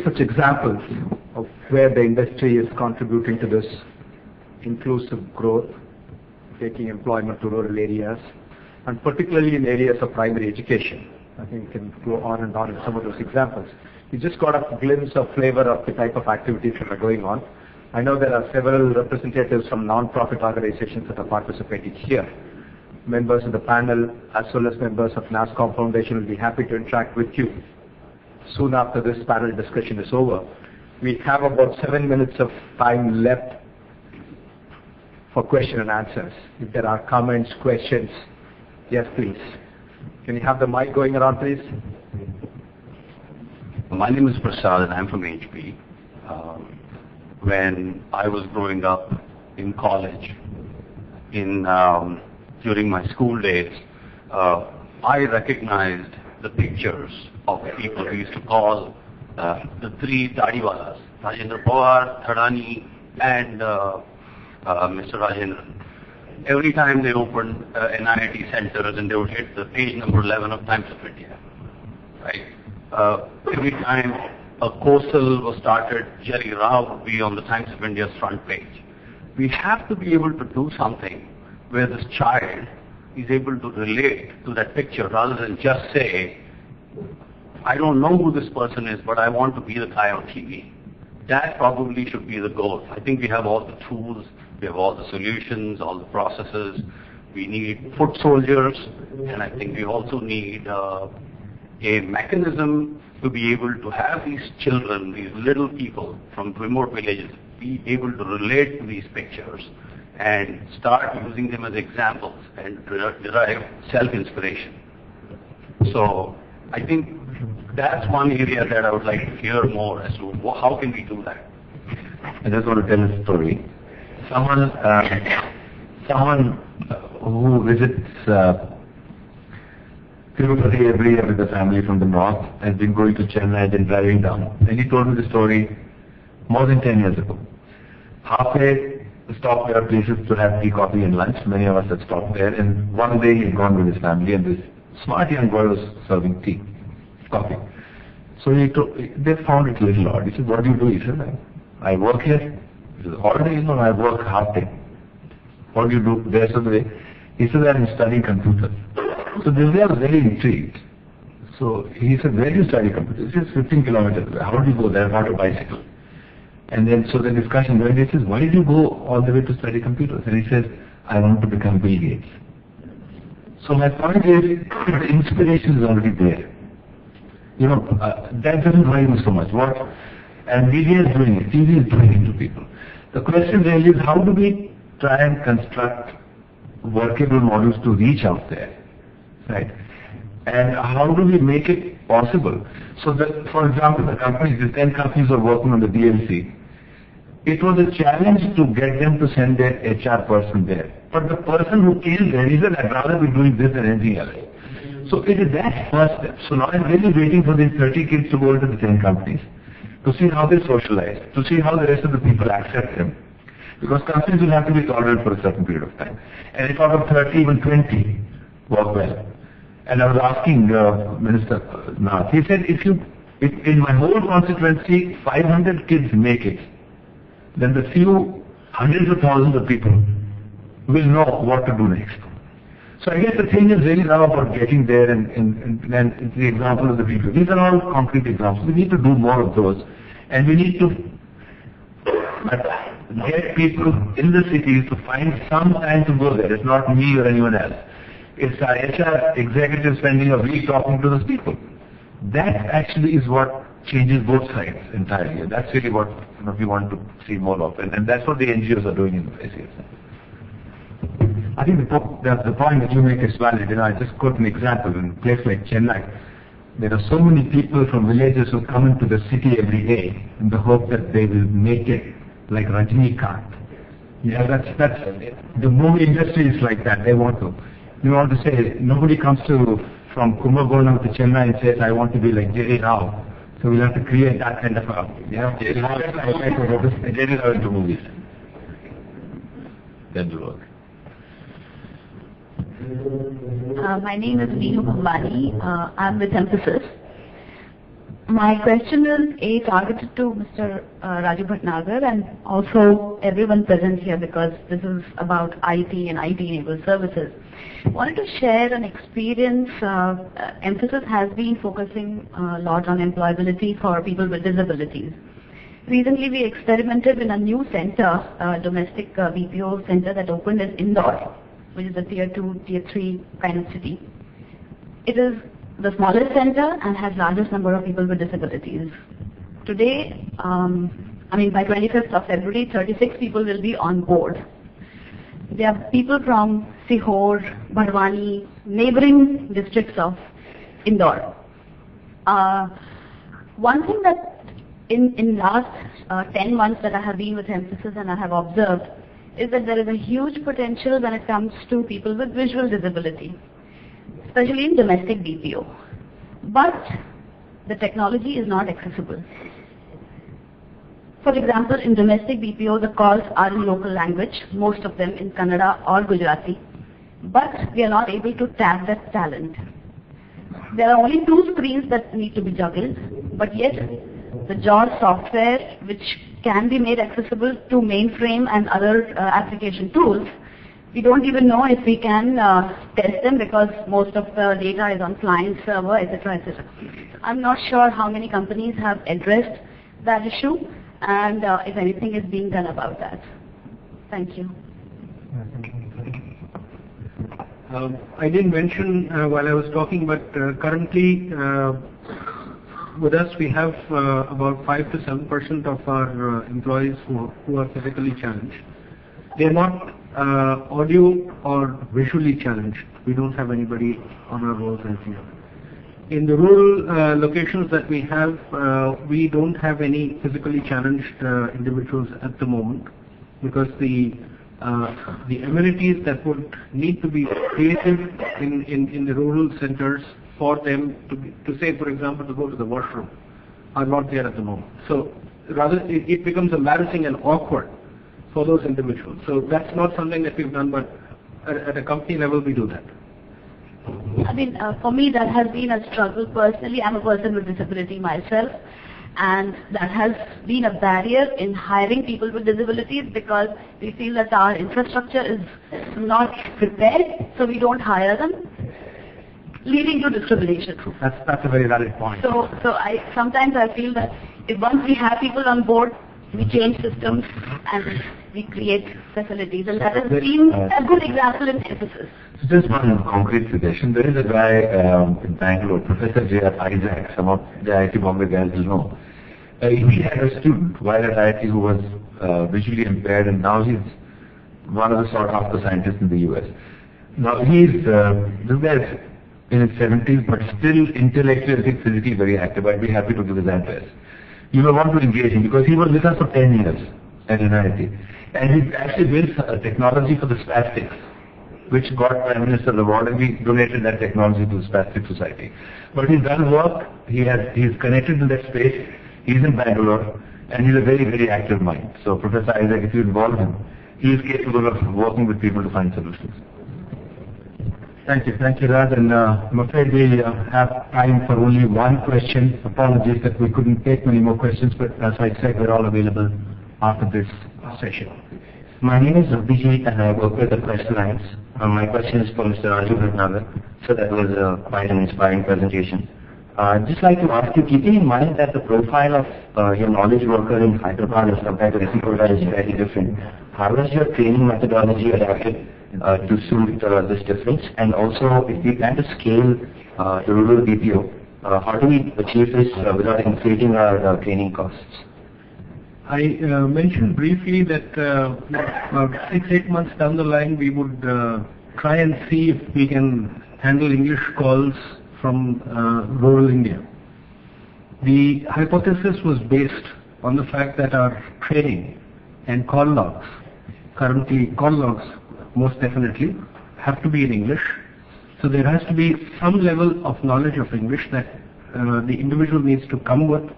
such examples of where the industry is contributing to this inclusive growth, taking employment to rural areas, and particularly in areas of primary education. I think we can go on and on in some of those examples. We just got a glimpse of flavor of the type of activities that are going on. I know there are several representatives from non-profit organizations that are participating here. Members of the panel as well as members of NASCOM Foundation will be happy to interact with you soon after this panel discussion is over. We have about 7 minutes of time left for question and answers. If there are comments, questions, yes please. Can you have the mic going around please? My name is Prasad and I'm from HP. When I was growing up in college, during my school days, I recognized the pictures of people we used to call the three Dadiwalas, Rajendra Pawar, Thadani, and Mr. Rajendran. Every time they opened NIIT centers and they would hit the page number 11 of Times of India, right? Every time a coastal was started, Jerry Rao would be on the Times of India's front page. We have to be able to do something where this child is able to relate to that picture rather than just say, I don't know who this person is, but I want to be the guy on TV. That probably should be the goal. I think we have all the tools, we have all the solutions, all the processes. We need foot soldiers, and I think we also need a mechanism to be able to have these children, these little people from remote villages, be able to relate to these pictures and start using them as examples and derive self-inspiration. So I think that's one area that I would like to hear more as to how can we do that. I just want to tell a story. Someone who visits Tirupati every year with the family from the north has been going to Chennai and driving down. And he told me the story more than 10 years ago. Halfway stopped there places to have tea, coffee and lunch. Many of us had stopped there. And one day he had gone with his family and this smart young boy was serving tea, coffee. So they found it a little odd. He said, what do you do? He said, I work here. He said, all day, no, I work half day. What do you do the rest of the day? He said, I'm studying computers. So this guy was very intrigued. So he said, where do you study computers? He says, 15 kilometers away. How do you go there? How to bicycle? And then so the discussion went, he says, why did you go all the way to study computers? And he says, I want to become Bill Gates. So my point is, the inspiration is already there. You know, that doesn't drive me so much. And media is doing it, TV is doing it to people. The question really is, how do we try and construct workable models to reach out there? Right? And how do we make it possible? So that, for example, the 10 companies are working on the DLC. It was a challenge to get them to send their HR person there. But the person who came there, he said, I'd rather be doing this than anything else. So it is that first step. So now I'm really waiting for these 30 kids to go into the 10 companies, to see how they socialize, to see how the rest of the people accept them. Because companies will have to be tolerant for a certain period of time. And if out of 30, even 20 work well. And I was asking Minister Nath, he said, if in my whole constituency 500 kids make it, then the few hundreds of thousands of people will know what to do next. So I guess the thing is really now about getting there and the example of the people. These are all concrete examples. We need to do more of those. And we need to get people in the cities to find some time to go there. It's not me or anyone else. It's our HR executive spending a week talking to those people. That actually is what changes both sides entirely. That's really what we want to see more of. And that's what the NGOs are doing in the places. I think the point that you make is valid. I just quote an example. In a place like Chennai, there are so many people from villages who come into the city every day in the hope that they will make it like Rajinikanth. Yeah, that's the movie industry is like that. They want to. You want to say, nobody comes from Kumbakonam to Chennai and says, I want to be like Jerry Rao. So we'll have to create that kind of Jerry Rao into movies. Then do work. My name is Neehu Bhambani. I'm with Emphasis. My question is targeted to Mr. Raju Bhatnagar and also everyone present here because this is about IT and IT-enabled services. I wanted to share an experience. Emphasis has been focusing a lot on employability for people with disabilities. Recently, we experimented in a new center, domestic BPO center that opened in Indore, which is a tier 2, tier 3 kind of city. It is the smallest center and has largest number of people with disabilities. Today, by 25th of February, 36 people will be on board. There are people from Sihor, Bharwani, neighboring districts of Indore. One thing that in last 10 months that I have been with Emphasis and I have observed is that there is a huge potential when it comes to people with visual disability, especially in domestic BPO. But the technology is not accessible. For example, in domestic BPO, the calls are in local language, most of them in Kannada or Gujarati, but we are not able to tap that talent. There are only 2 screens that need to be juggled, but yet the JAWS software, which can be made accessible to mainframe and other application tools, we don't even know if we can test them because most of the data is on client server, etc., etc. I'm not sure how many companies have addressed that issue and if anything is being done about that. Thank you. I didn't mention while I was talking, but currently with us we have about 5 to 7% of our employees who are physically challenged. They are not audio or visually challenged. We don't have anybody on our rolls as yet. In the rural locations that we have, we don't have any physically challenged individuals at the moment because the amenities that would need to be created in the rural centers for them to say, for example, to go to the washroom are not there at the moment. So rather it becomes embarrassing and awkward for those individuals. So that's not something that we've done, but at a company level we do that. For me that has been a struggle personally. I'm a person with disability myself, and that has been a barrier in hiring people with disabilities because we feel that our infrastructure is not prepared, so we don't hire them, leading to discrimination. That's a very valid point. So sometimes I feel that if once we have people on board, we change systems and we create facilities, and that has been a good example in Emphasis. So just one concrete suggestion. There is a guy in Bangalore, Professor J.R. Isaac, some of the IIT Bombay guys will know. He had a student while at IIT who was visually impaired, and now he's one of the sought-after scientists in the US. Now this guy is in his 70s, but still intellectually, I think physically very active. I'd be happy to give his address. You will want to engage him because he was with us for 10 years at NIT. And he actually built a technology for the spastics, which got Prime Minister's award, and we donated that technology to the Spastic Society. But he's done work, he's connected to that space, he's in Bangalore, and he's a very, very active mind. So Professor Isaac, if you involve him, he is capable of working with people to find solutions. Thank you, Raj, and I'm afraid we have time for only one question. Apologies that we couldn't take many more questions, but as I said, we're all available after this session. My name is Abhijit and I work with the Quest Alliance. My question is for Mr. Raju Bhatnagar. So that was quite an inspiring presentation. I'd just like to ask you, keeping in mind that the profile of your knowledge worker in Hyderabad as compared to Reciproca is very different, how has your training methodology adapted to suit this difference? And also, if we plan to scale the rural BPO, how do we achieve this without inflating our training costs? I mentioned briefly that 6-8 months down the line we would try and see if we can handle English calls from rural India. The hypothesis was based on the fact that our training and call logs, currently call logs most definitely, have to be in English. So there has to be some level of knowledge of English that the individual needs to come with